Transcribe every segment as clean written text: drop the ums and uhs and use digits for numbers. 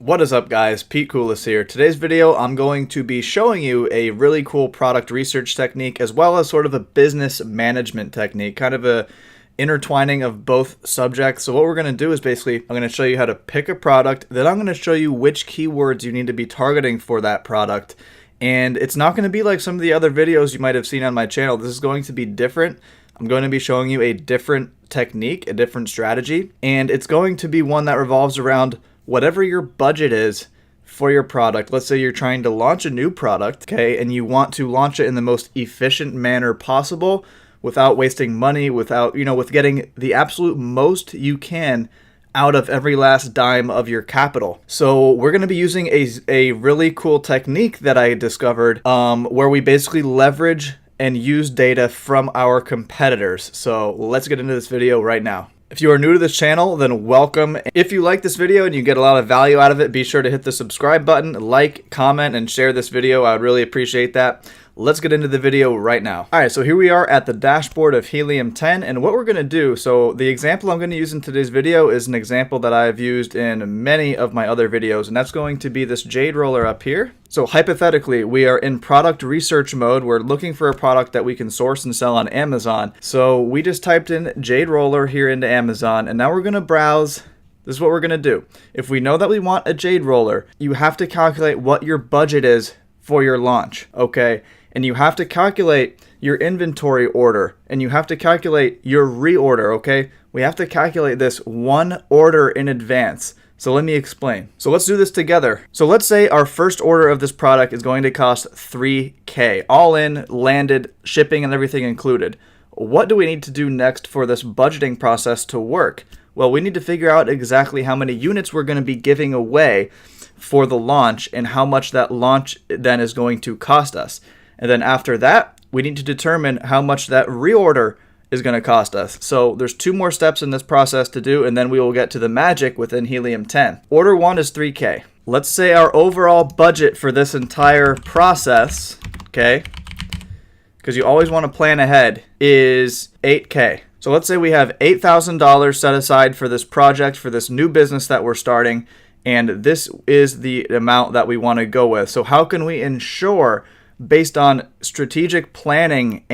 What is up, guys? Pete Coolis here. Today's video I'm going to be showing you a really cool product research technique as well as sort of a business management technique, kind of a intertwining of both subjects. So what we're going to do is basically I'm going to show you how to pick a product, then I'm going to show you which keywords you need to be targeting for that product. And it's not going to be like some of the other videos you might have seen on my channel. This is going to be different. I'm going to be showing you a different technique, a different strategy, and it's going to be one that revolves around whatever your budget is for your product. Let's say you're trying to launch a new product, okay, and you want to launch it in the most efficient manner possible without wasting money, without, with getting the absolute most you can out of every last dime of your capital. So we're going to be using a really cool technique that I discovered where we basically leverage and use data from our competitors. So let's get into this video right now. If you are new to this channel, then welcome. If you like this video and you get a lot of value out of it, be sure to hit the subscribe button, like, comment, and share this video. I would really appreciate that. Let's get into the video right now. All right, so here we are at the dashboard of Helium 10, and what we're going to do, so the example I'm going to use in today's video is an example that I've used in many of my other videos, and that's going to be this jade roller up here. So hypothetically, we are in product research mode. We're looking for a product that we can source and sell on Amazon. So we just typed in jade roller here into Amazon, and now we're going to browse. This is what we're going to do. If we know that we want a jade roller, you have to calculate what your budget is for your launch, okay? And you have to calculate your inventory order, and you have to calculate your reorder, okay? We have to calculate this one order in advance. So let me explain. So let's do this together. So let's say our first order of this product is going to cost $3K, all in, landed, shipping, and everything included. What do we need to do next for this budgeting process to work? Well, we need to figure out exactly how many units we're going to be giving away for the launch and how much that launch then is going to cost us. And then after that, we need to determine how much that reorder is going to cost us. So there's two more steps in this process to do, and then we will get to the magic within Helium 10. Order 1 is $3K. Let's say our overall budget for this entire process, okay, because you always want to plan ahead, is $8K. So let's say we have $8,000 set aside for this project, for this new business that we're starting, and this is the amount that we want to go with. So how can we ensure based on strategic planning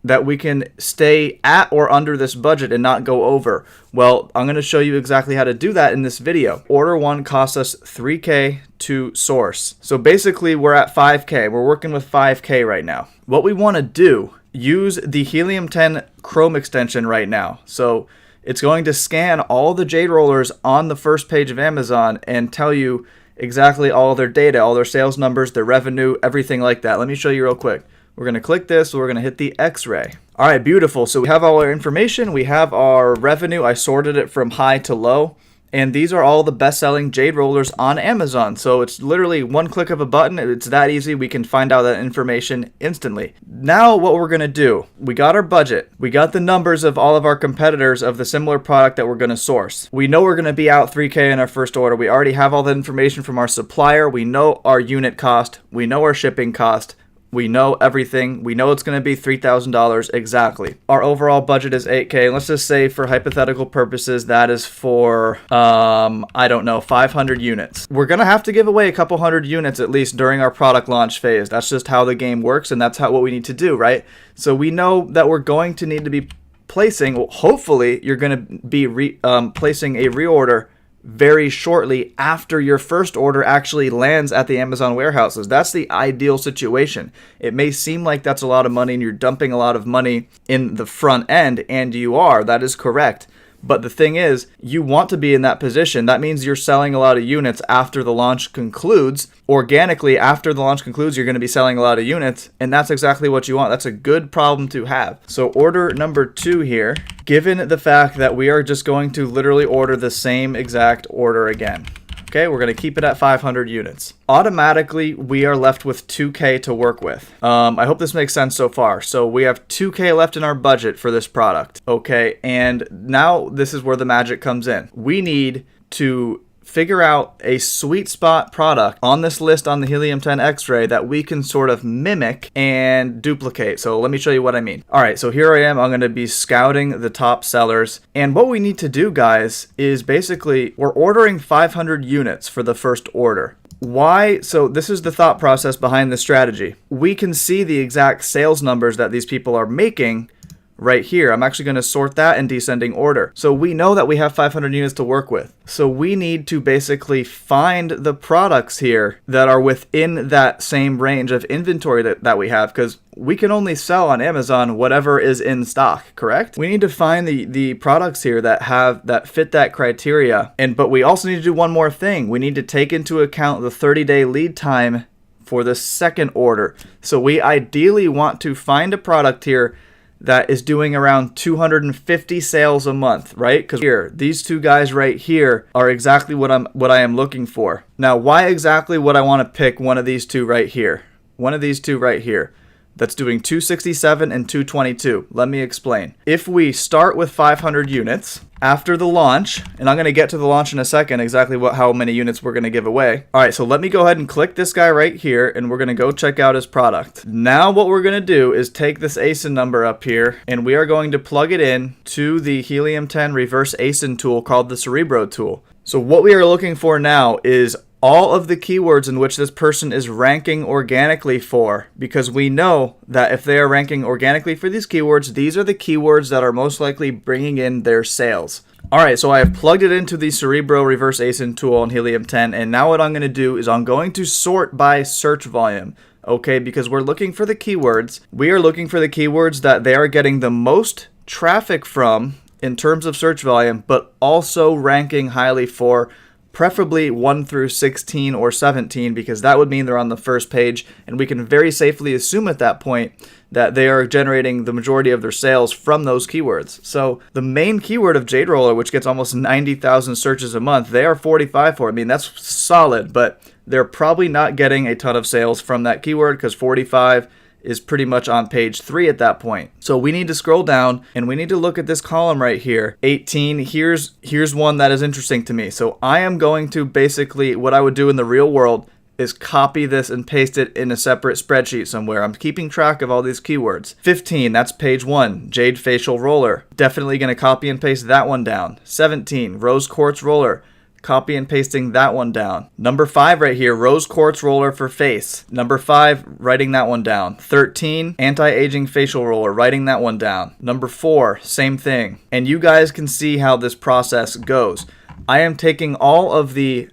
that we can stay at or under this budget and not go over? Well, I'm going to show you exactly how to do that in this video. Order 1 costs us $3K to source. So basically we're at $5K. We're working with $5K right now. What we want to do, use the Helium 10 Chrome extension right now. So it's going to scan all the jade rollers on the first page of Amazon and tell you exactly all their data, all their sales numbers, their revenue, everything like that. Let me show you real quick. We're going to click this. We're going to hit the X-ray. All right, beautiful. So we have all our information. We have our revenue. I sorted it from high to low. And these are all the best-selling jade rollers on Amazon. So it's literally one click of a button. It's that easy. We can find out that information instantly. Now what we're going to do, we got our budget. We got the numbers of all of our competitors of the similar product that we're going to source. We know we're going to be out $3K in our first order. We already have all the information from our supplier. We know our unit cost. We know our shipping cost. We know everything. We know it's going to be $3,000 exactly. Our overall budget is $8K. Let's just say for hypothetical purposes, that is for, 500 units. We're going to have to give away a couple hundred units at least during our product launch phase. That's just how the game works, and that's what we need to do, right? So we know that we're going to need to be placing, hopefully you're going to be placing a reorder very shortly after your first order actually lands at the Amazon warehouses. That's the ideal situation. It may seem like that's a lot of money and you're dumping a lot of money in the front end, and you are. That is correct. But the thing is, you want to be in that position. That means you're selling a lot of units after the launch concludes. Organically, after the launch concludes, you're going to be selling a lot of units, and that's exactly what you want. That's a good problem to have. So order number 2 here, given the fact that we are just going to literally order the same exact order again. Okay, we're going to keep it at 500 units. Automatically, we are left with 2K to work with. I hope this makes sense so far. So we have 2K left in our budget for this product. Okay, and now this is where the magic comes in. We need to figure out a sweet spot product on this list on the Helium-10 X-ray that we can sort of mimic and duplicate. So let me show you what I mean. All right, so here I am. I'm going to be scouting the top sellers. And what we need to do, guys, is basically we're ordering 500 units for the first order. Why? So this is the thought process behind the strategy. We can see the exact sales numbers that these people are making right here. I'm actually going to sort that in descending order. So we know that we have 500 units to work with. So we need to basically find the products here that are within that same range of inventory that we have, because we can only sell on Amazon whatever is in stock, correct? We need to find the products here that fit that criteria. But we also need to do one more thing. We need to take into account the 30-day lead time for the second order. So we ideally want to find a product here that is doing around 250 sales a month, right? Because here, these two guys right here are exactly what I am looking for. Now, why exactly would I want to pick one of these two right here? One of these two right here that's doing 267 and 222. Let me explain. If we start with 500 units after the launch, and I'm going to get to the launch in a second, exactly how many units we're going to give away. All right, so let me go ahead and click this guy right here, and we're going to go check out his product. Now what we're going to do is take this ASIN number up here, and we are going to plug it in to the Helium-10 reverse ASIN tool called the Cerebro tool. So what we are looking for now is all of the keywords in which this person is ranking organically for, because we know that if they are ranking organically for these keywords, these are the keywords that are most likely bringing in their sales. All right, so I have plugged it into the Cerebro reverse ASIN tool on Helium-10, and now what I'm going to do is I'm going to sort by search volume. Okay, because we're looking for the keywords. We are looking for the keywords that they are getting the most traffic from in terms of search volume, but also ranking highly for, preferably 1 through 16 or 17, because that would mean they're on the first page, and we can very safely assume at that point that they are generating the majority of their sales from those keywords. So the main keyword of Jade Roller, which gets almost 90,000 searches a month, they are 45 for. I mean, that's solid, but they're probably not getting a ton of sales from that keyword because 45 is pretty much on page 3 at that point. So we need to scroll down and we need to look at this column right here. 18, here's one that is interesting to me. So I am going to basically, what I would do in the real world is copy this and paste it in a separate spreadsheet somewhere. I'm keeping track of all these keywords. 15, that's page 1, Jade Facial Roller. Definitely going to copy and paste that one down. 17, Rose Quartz Roller. Copy and pasting that one down. Number 5 right here, Rose Quartz Roller for face. Number 5, writing that one down. 13, Anti-Aging Facial Roller, writing that one down. Number 4, same thing. And you guys can see how this process goes. I am taking all the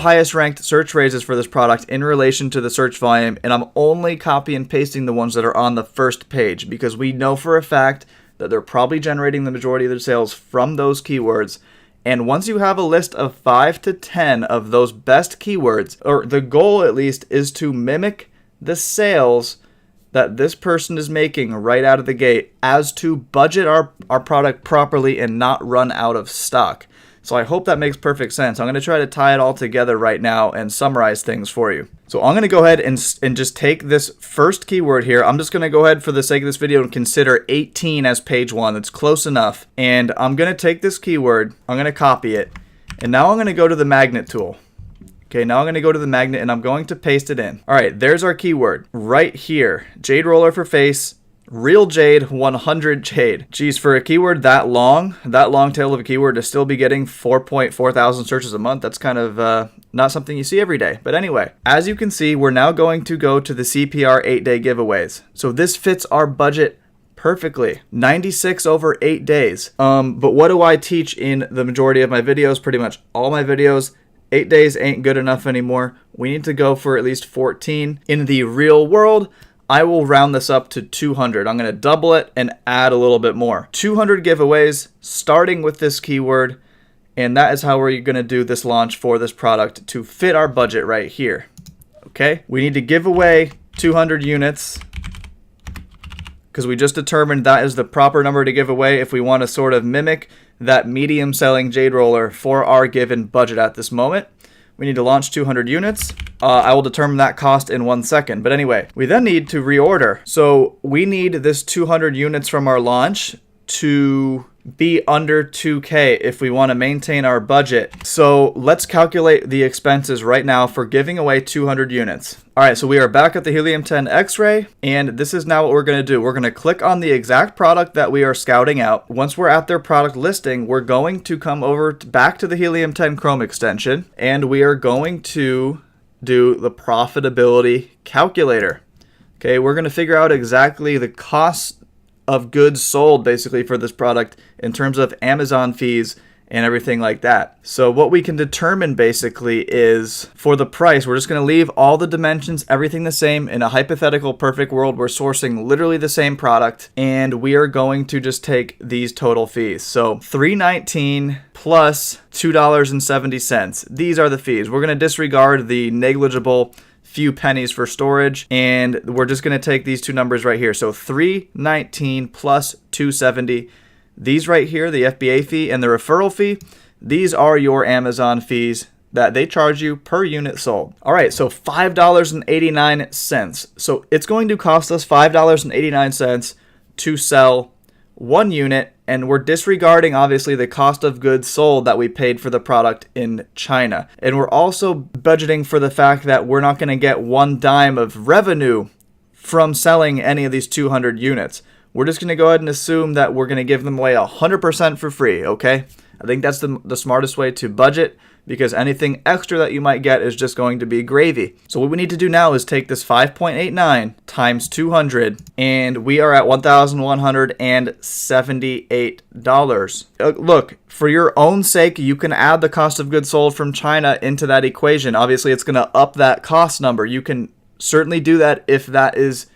highest ranked search phrases for this product in relation to the search volume, and I'm only copy and pasting the ones that are on the first page, because we know for a fact that they're probably generating the majority of their sales from those keywords. And once you have a list of 5 to 10 of those best keywords, or the goal at least is to mimic the sales that this person is making right out of the gate, as to budget our product properly and not run out of stock. So I hope that makes perfect sense. I'm going to try to tie it all together right now and summarize things for you. So I'm going to go ahead and just take this first keyword here. I'm just going to go ahead for the sake of this video and consider 18 as page 1. That's close enough. And I'm going to take this keyword, I'm going to copy it, and now I'm going to go to the magnet tool. Okay, now I'm going to go to the magnet and I'm going to paste it in. All right, there's our keyword right here. Jade Roller for face. Real Jade, 100 Jade. Geez, for a keyword that long tail of a keyword to still be getting 4.4 thousand searches a month, that's kind of not something you see every day. But anyway, as you can see, we're now going to go to the CPR 8-day giveaways. So this fits our budget perfectly. 96 over 8 days. But what do I teach in the majority of my videos? Pretty much all my videos. 8 days ain't good enough anymore. We need to go for at least 14. In the real world, I will round this up to 200. I'm going to double it and add a little bit more. 200 giveaways starting with this keyword, and that is how we're going to do this launch for this product to fit our budget right here. Okay, we need to give away 200 units because we just determined that is the proper number to give away if we want to sort of mimic that medium selling Jade Roller for our given budget at this moment. We need to launch 200 units. I will determine that cost in 1 second. But anyway, we then need to reorder. So we need this 200 units from our launch to be under 2K if we want to maintain our budget. So let's calculate the expenses right now for giving away 200 units. All right, so we are back at the Helium-10 X-Ray, and this is now what we're going to do. We're going to click on the exact product that we are scouting out. Once we're at their product listing, we're going to come over back to the Helium-10 Chrome extension, and we are going to do the profitability calculator. Okay, we're going to figure out exactly the cost of goods sold basically for this product in terms of Amazon fees and everything like that. So what we can determine basically is for the price, we're just going to leave all the dimensions, everything the same. In a hypothetical perfect world, we're sourcing literally the same product, and we are going to just take these total fees. So $3.19 plus $2.70. These are the fees. We're going to disregard the negligible few pennies for storage, and we're just going to take these two numbers right here. So $3.19 plus $2.70. These right here, the FBA fee and the referral fee, these are your Amazon fees that they charge you per unit sold. All right, so $5.89. So it's going to cost us $5.89 to sell one unit, and we're disregarding obviously the cost of goods sold that we paid for the product in China. And we're also budgeting for the fact that we're not going to get one dime of revenue from selling any of these 200 units. We're just going to go ahead and assume that we're going to give them away 100% for free, okay? I think that's the smartest way to budget, because anything extra that you might get is just going to be gravy. So what we need to do now is take this 5.89 times 200, and we are at $1,178. Look, for your own sake, you can add the cost of goods sold from China into that equation. Obviously, it's going to up that cost number. You can certainly do that if that is,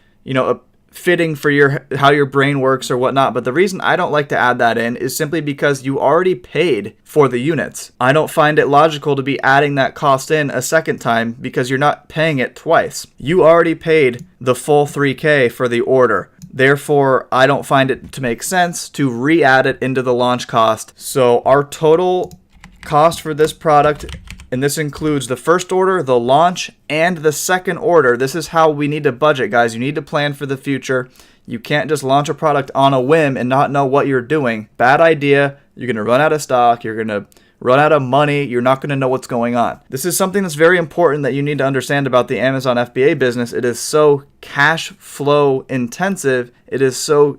fitting for how your brain works or whatnot. But the reason I don't like to add that in is simply because you already paid for the units. I don't find it logical to be adding that cost in a second time because you're not paying it twice. You already paid the full $3K for the order. Therefore, I don't find it to make sense to re-add it into the launch cost. So our total cost for this product, and this includes the first order, the launch, and the second order. This is how we need to budget, guys. You need to plan for the future. You can't just launch a product on a whim and not know what you're doing. Bad idea. You're going to run out of stock. You're going to run out of money. You're not going to know what's going on. This is something that's very important that you need to understand about the Amazon FBA business. It is so cash flow intensive. It's so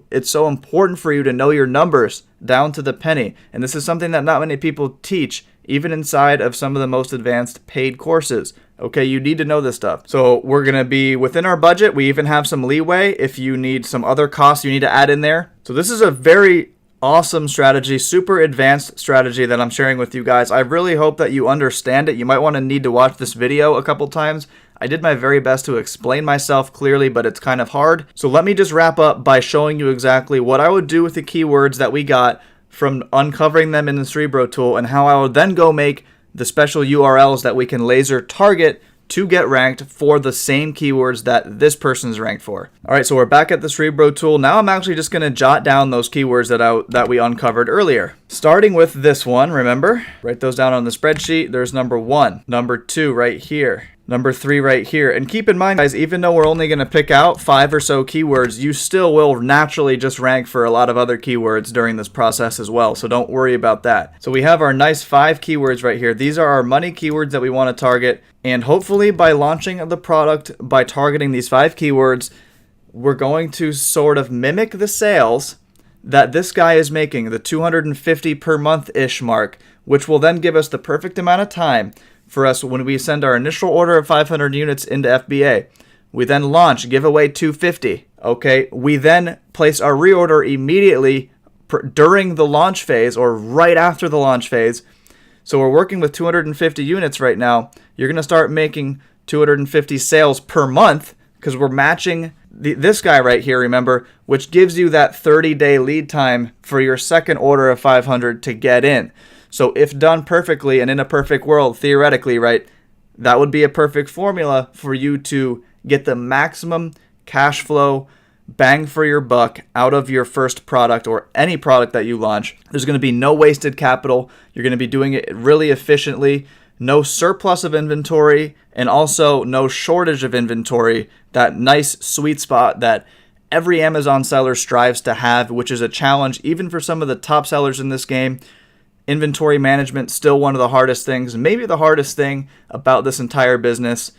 important for you to know your numbers down to the penny. And this is something that not many people teach, even inside of some of the most advanced paid courses. Okay, you need to know this stuff. So we're going to be within our budget. We even have some leeway if you need some other costs you need to add in there. So this is a very awesome strategy, super advanced strategy that I'm sharing with you guys. I really hope that you understand it. You might want to need to watch this video a couple times. I did my very best to explain myself clearly, but it's kind of hard. So let me just wrap up by showing you exactly what I would do with the keywords that we got from uncovering them in the Cerebro tool, and how I would then go make the special URLs that we can laser target to get ranked for the same keywords that this person's ranked for. All right, so we're back at the Cerebro tool. Now I'm actually just going to jot down those keywords that we uncovered earlier. Starting with this one, remember, write those down on the spreadsheet. There's number 1, number 2 right here, number 3 right here. And keep in mind, guys, even though we're only going to pick out 5 or so keywords, you still will naturally just rank for a lot of other keywords during this process as well. So don't worry about that. So we have our nice 5 keywords right here. These are our money keywords that we want to target. And hopefully by launching the product, by targeting these 5 keywords, we're going to sort of mimic the sales that this guy is making, the 250 per month-ish mark, which will then give us the perfect amount of time for us when we send our initial order of 500 units into FBA. We then launch, give away 250. Okay, we then place our reorder immediately during the launch phase or right after the launch phase. So we're working with 250 units right now. You're going to start making 250 sales per month because we're matching this guy right here, remember, which gives you that 30-day lead time for your second order of 500 to get in. So if done perfectly and in a perfect world, theoretically, right, that would be a perfect formula for you to get the maximum cash flow bang for your buck out of your first product or any product that you launch. There's going to be no wasted capital. You're going to be doing it really efficiently, no surplus of inventory, and also no shortage of inventory. That nice sweet spot that every Amazon seller strives to have, which is a challenge even for some of the top sellers in this game. Inventory management, still one of the hardest things, maybe the hardest thing about this entire business.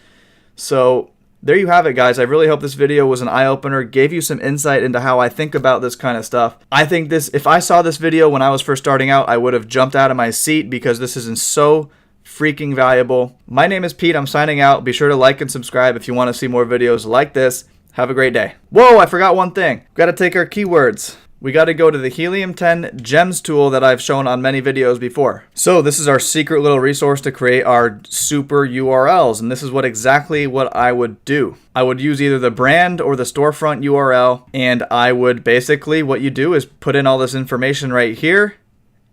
So there you have it, guys. I really hope this video was an eye-opener, gave you some insight into how I think about this kind of stuff. I think if I saw this video when I was first starting out, I would have jumped out of my seat because this is so freaking valuable. My name is Pete. I'm signing out. Be sure to like and subscribe if you want to see more videos like this. Have a great day. Whoa, I forgot one thing. We've got to take our keywords. We got to go to the Helium 10 Gems tool that I've shown on many videos before. So this is our secret little resource to create our super URLs, and this is exactly what I would do. I would use either the brand or the storefront URL, and I would basically, what you do is put in all this information right here,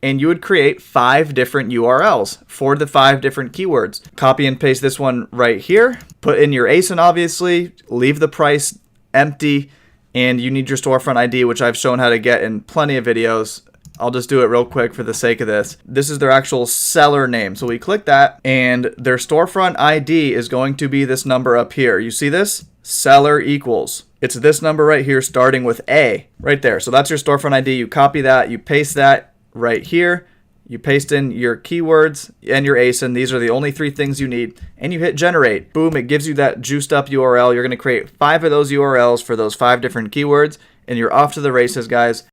and you would create 5 different URLs for the 5 different keywords. Copy and paste this one right here, put in your ASIN obviously, leave the price empty, and you need your storefront ID, which I've shown how to get in plenty of videos. I'll just do it real quick for the sake of this. This is their actual seller name. So we click that, and their storefront ID is going to be this number up here. You see this? Seller equals. It's this number right here starting with A, right there. So that's your storefront ID. You copy that, you paste that right here. You paste in your keywords and your ASIN. These are the only 3 things you need. And you hit generate. Boom, it gives you that juiced up URL. You're going to create 5 of those URLs for those 5 different keywords. And you're off to the races, guys.